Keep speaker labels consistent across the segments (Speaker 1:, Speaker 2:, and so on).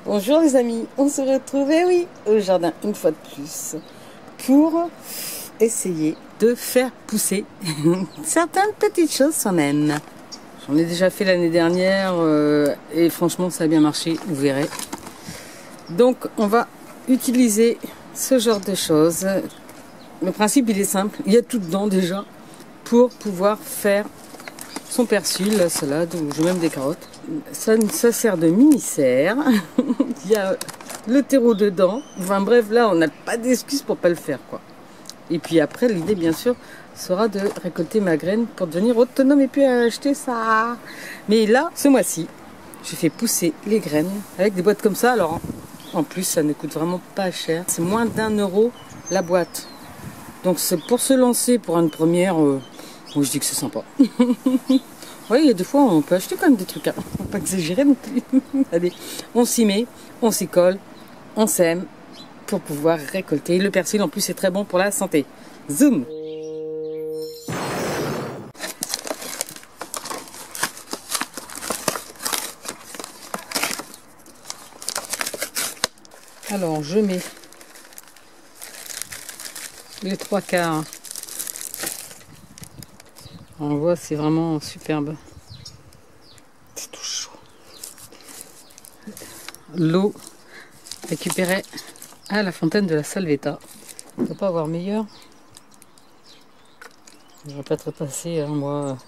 Speaker 1: Bonjour les amis, on se retrouve, eh oui, au jardin une fois de plus pour essayer de faire pousser certaines petites choses soi-même. J'en ai déjà fait l'année dernière et franchement ça a bien marché, vous verrez. Donc on va utiliser ce genre de choses. Le principe il est simple, il y a tout dedans déjà pour pouvoir faire son persil, la salade ou même des carottes. Ça sert de mini-serre. Il y a le terreau dedans. Enfin bref, là on n'a pas d'excuse pour pas le faire quoi. Et puis après l'idée bien sûr sera de récolter ma graine pour devenir autonome et puis acheter ça. Mais là, ce mois-ci, j'ai fait pousser les graines avec des boîtes comme ça. Alors en plus ça ne coûte vraiment pas cher. C'est moins d'1 € la boîte. Donc c'est pour se lancer pour une première. Moi je dis que c'est sympa. Oui, il y a des fois on peut acheter quand même des trucs. Hein. On va pas exagérer non plus. Allez, on s'y met, on s'y colle, on sème pour pouvoir récolter. Le persil en plus c'est très bon pour la santé. Zoom. Alors je mets les 3/4. On voit, c'est vraiment superbe. C'est tout chaud. L'eau récupérée à la fontaine de la Salvetta. On ne peut pas avoir meilleur. Je vais pas être passé, moi.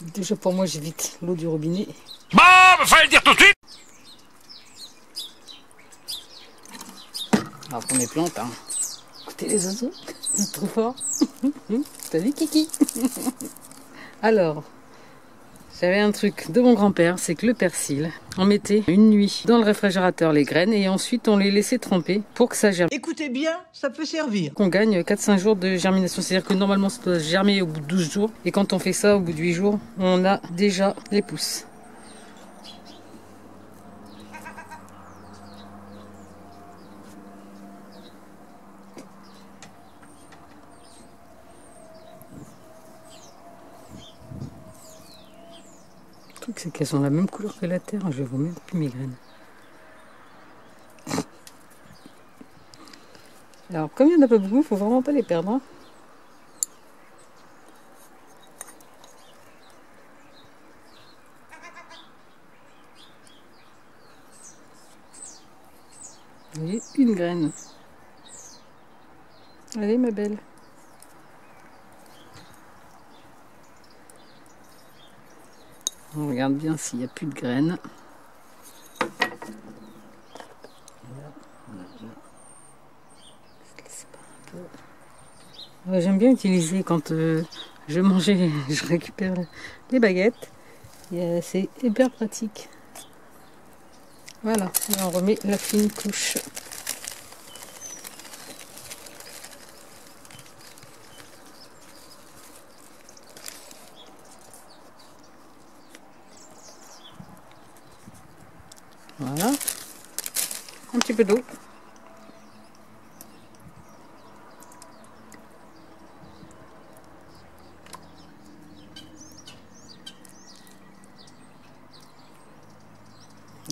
Speaker 1: Déjà pour moi, j'évite l'eau du robinet.
Speaker 2: Bon, fallait le dire tout de suite.
Speaker 1: Alors pour mes plantes, hein. Écoutez les oiseaux, c'est trop fort. T'as vu Kiki? Alors, j'avais un truc de mon grand-père, c'est que le persil, on mettait une nuit dans le réfrigérateur les graines et ensuite on les laissait tremper pour que ça germe.
Speaker 3: Écoutez bien, ça peut servir.
Speaker 1: On gagne 4-5 jours de germination, c'est-à-dire que normalement ça doit germer au bout de 12 jours et quand on fait ça au bout de 8 jours, on a déjà les pousses. Le truc c'est qu'elles ont la même couleur que la terre, je vais vous mettre plus mes graines. Alors comme il n'y en a pas beaucoup, il ne faut vraiment pas les perdre. Hein. Vous voyez, une graine. Allez ma belle. On regarde bien s'il n'y a plus de graines. J'aime bien utiliser quand je mangeais, je récupère les baguettes. C'est hyper pratique. Voilà, et on remet la fine couche. Voilà, un petit peu d'eau.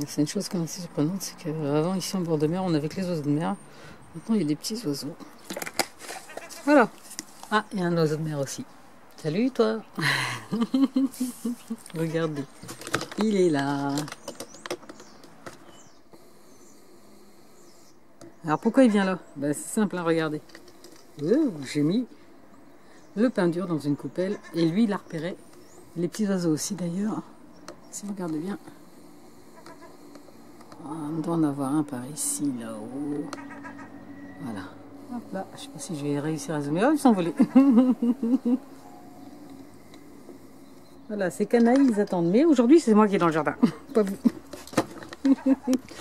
Speaker 1: C'est une chose quand même assez surprenante, c'est qu'avant ici en bord de mer, on avait que les oiseaux de mer. Maintenant il y a des petits oiseaux. Voilà. Ah, il y a un oiseau de mer aussi. Salut toi. Regardez, il est là. Alors pourquoi il vient là? Ben, c'est simple, hein, regardez. J'ai mis le pain dur dans une coupelle et lui il a repéré les petits oiseaux aussi d'ailleurs. Si vous regardez bien. On doit en avoir un par ici, là-haut. Voilà. Hop là, je sais pas si je vais réussir à zoomer. Oh, ils sont volés. Voilà, ces canailles, ils attendent. Mais aujourd'hui, c'est moi qui est dans le jardin, pas vous.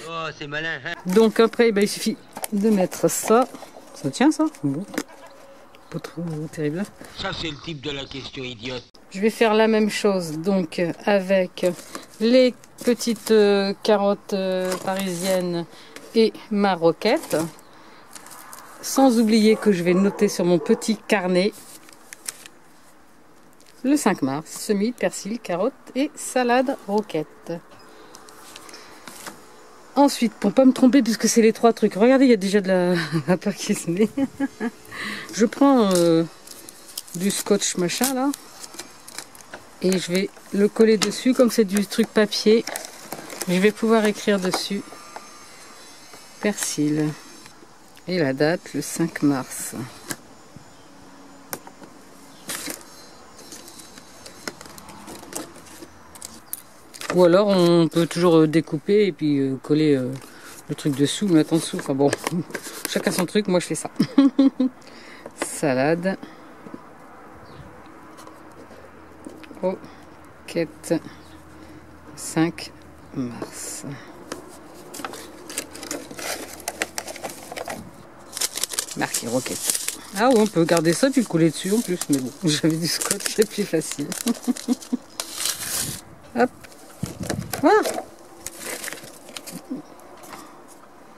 Speaker 2: Oh, c'est malin, hein.
Speaker 1: Donc après, ben, il suffit de mettre ça. Ça tient, ça? Bon. Pas trop terrible.
Speaker 2: Ça, c'est le type de la question idiote.
Speaker 1: Je vais faire la même chose, donc, avec les petites carottes parisiennes et ma roquette. Sans oublier que je vais noter sur mon petit carnet le 5 mars, semis, persil, carottes et salade roquette. Ensuite, pour pas me tromper, puisque c'est les 3 trucs, regardez, il y a déjà de la vapeur qui se met. Je prends du scotch machin là. Et je vais le coller dessus, comme c'est du truc papier. Je vais pouvoir écrire dessus. Persil. Et la date, le 5 mars. Ou alors on peut toujours découper et puis coller le truc dessous, mettre en dessous. Enfin bon, chacun son truc, moi je fais ça. Salade. Roquette. 5 mars. Marqué roquette. Ah ouais, on peut garder ça puis le coller dessus en plus, mais bon, j'avais du scotch, c'est plus facile. Hop. Voilà.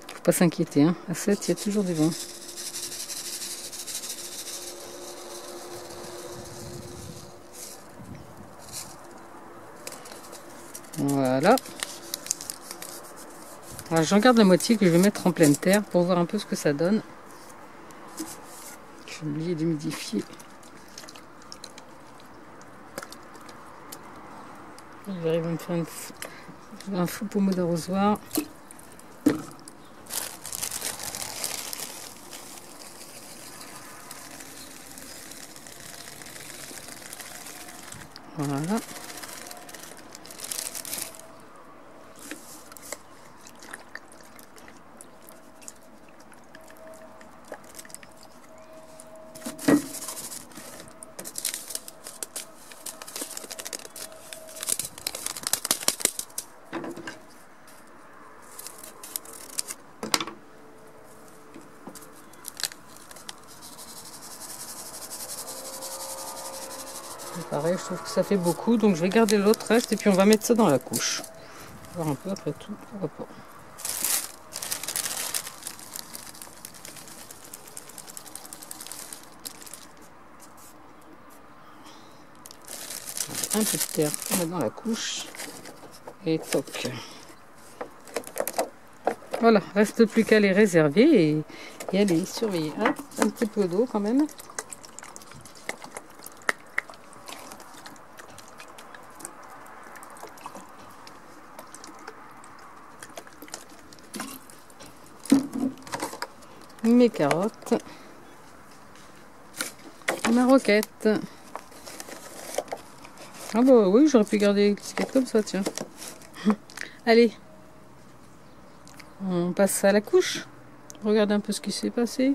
Speaker 1: Faut pas s'inquiéter, hein. À 7, il y a toujours du vent. Voilà. Alors j'en garde la moitié que je vais mettre en pleine terre pour voir un peu ce que ça donne. J'ai oublié d'humidifier. J'arrive à me faire un faux pommeau d'arrosoir. Voilà. Pareil, je trouve que ça fait beaucoup, donc je vais garder l'autre reste et puis on va mettre ça dans la couche. On va voir un peu après tout. Hop. Un peu de terre pour mettre dans la couche et toc. Voilà, reste plus qu'à les réserver et aller surveiller. Hop, un petit peu d'eau quand même. Mes carottes, ma roquette. Ah bah oui, j'aurais pu garder une étiquette comme ça, tiens. Allez, on passe à la couche. Regardez un peu ce qui s'est passé.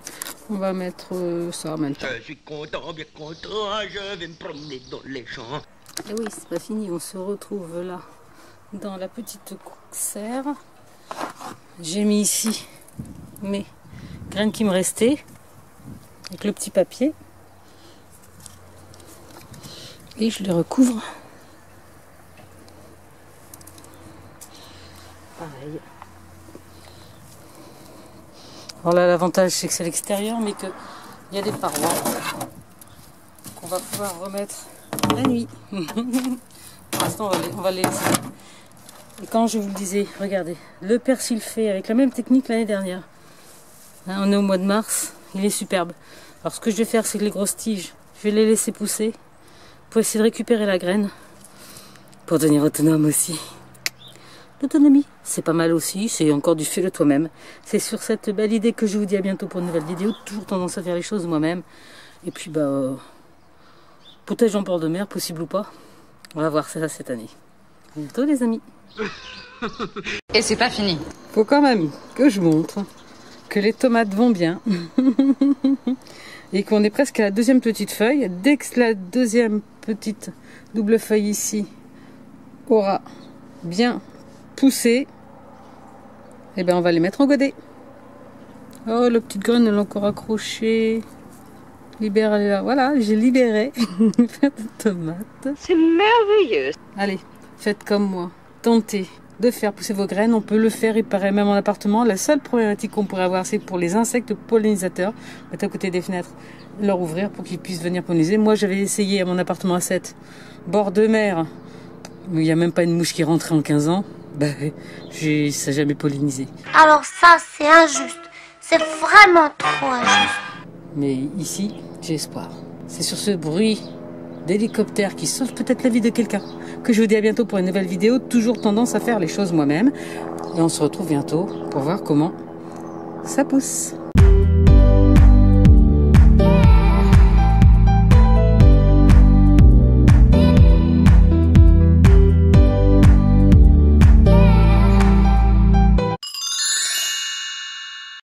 Speaker 1: On va mettre ça maintenant.
Speaker 2: Je suis content, bien content, je vais me promener dans les champs.
Speaker 1: Et oui, c'est pas fini, on se retrouve là, dans la petite serre. J'ai mis ici mes graines qui me restaient, avec le petit papier. Et je les recouvre. Pareil. Alors là, l'avantage, c'est que c'est à l'extérieur, mais qu'il y a des parois qu'on va pouvoir remettre la nuit. Pour l'instant, on va les laisser. Et quand je vous le disais, regardez, le persil fait avec la même technique l'année dernière. Hein, on est au mois de mars, il est superbe. Alors ce que je vais faire, c'est que les grosses tiges, je vais les laisser pousser pour essayer de récupérer la graine, pour devenir autonome aussi. L'autonomie, c'est pas mal aussi, c'est encore du fait de toi-même. C'est sur cette belle idée que je vous dis à bientôt pour une nouvelle vidéo. Toujours tendance à faire les choses moi-même. Et puis potage en bord de mer, possible ou pas. On va voir ça cette année. À bientôt les amis.
Speaker 4: Et c'est pas fini.
Speaker 1: Faut quand même que je montre que les tomates vont bien. Et qu'on est presque à la deuxième petite feuille. Dès que la deuxième petite double feuille ici aura bien poussé, et bien on va les mettre en godet. Oh, la petite graine elle est encore accrochée. Libérez-la. Voilà, j'ai libéré de tomates.
Speaker 4: C'est merveilleux.
Speaker 1: Allez, faites comme moi. Tentez de faire pousser vos graines. On peut le faire, il paraît, même en appartement. La seule problématique qu'on pourrait avoir, c'est pour les insectes pollinisateurs. Mettre à côté des fenêtres, leur ouvrir pour qu'ils puissent venir polliniser. Moi, j'avais essayé à mon appartement à 7, bord de mer. Il n'y a même pas une mouche qui rentrait en 15 ans. Bah, ça jamais pollinisé.
Speaker 5: Alors ça, c'est injuste. C'est vraiment trop injuste.
Speaker 1: Mais ici, j'ai espoir. C'est sur ce bruit d'hélicoptère qui sauve peut-être la vie de quelqu'un que je vous dis à bientôt pour une nouvelle vidéo. Toujours tendance à faire les choses moi-même. Et on se retrouve bientôt pour voir comment ça pousse.